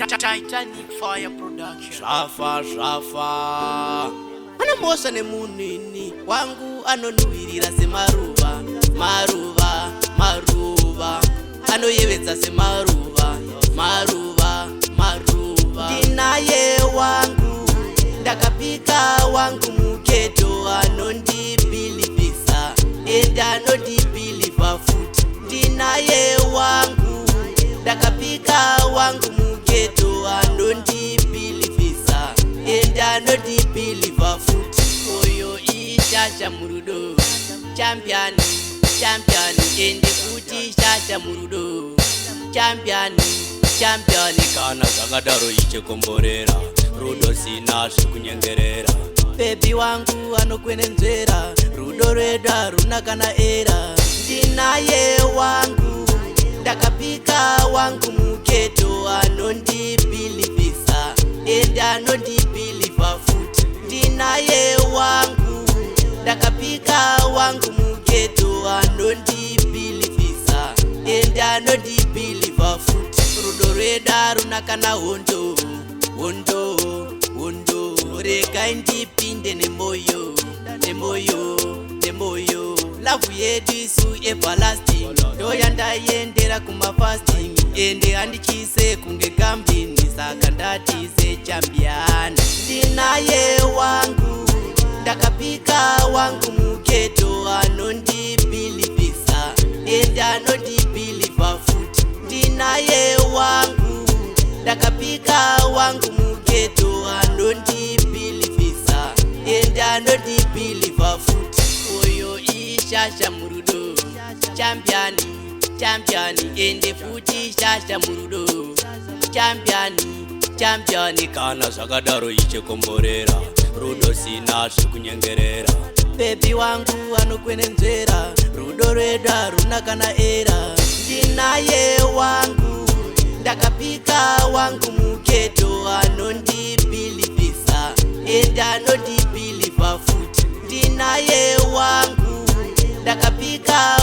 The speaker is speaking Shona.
Titanic Fire Production. Zvafa anombosa nemunini wangu anonuhwirira semaruva, maruva, maruva anoyevedza semaruva, maruva, maruva. Ndinaye wangu ndakapika wangu muketo anondibhilivhisa ende anondibhilivha futi. Ndinaye wangu ndakapika wangu muketo anondibhilivhisa ende anondibhilivha futi. Oyo ishasha murudo champion, champion ende kuti shasha murudo champion, champion. Kana zvakadaro ichikomborera rudo sina zvekunyengerera. Baby wangu anokwenenzvera rudo rwedu haruna kana era. Ndinaye wangu ndakapika wangu muketo anondibhilivhisa ende anondibhilivha futi. Ndinaye wangu ndakapika wangu muketo anondibhilivhisa ende anondibhilivha futi. Rudo rwedu haruna kana hondo, hondo, hondo. Regai ndipinde nemoyo, nemoyo, nemoyo. Lavu yedu isu everlasting ndoyandayendera kumafasting ende handichise kunge gambini saka ndatise champion. Ndinaye wangu ndakapika wangu muketo anondibhilivhisa ende anondibhilivha futi. Ndinaye wangu ndakapika wangu muketo anondibhilivhisa ende anondibhilivha futi. Oyo ishasha murudo champion, champion ende futi shasha murudo champion, champion. Kana zvakadaro ichikomborera rudo sina zvekunyengerera. Baby wangu anokwenenzvera rudo rwedu haruna kana era. Ndinaye wangu ndakapika wangu muketo anondibhilivhisa ende anondibhilivha futi. Ndinaye wangu ndakapika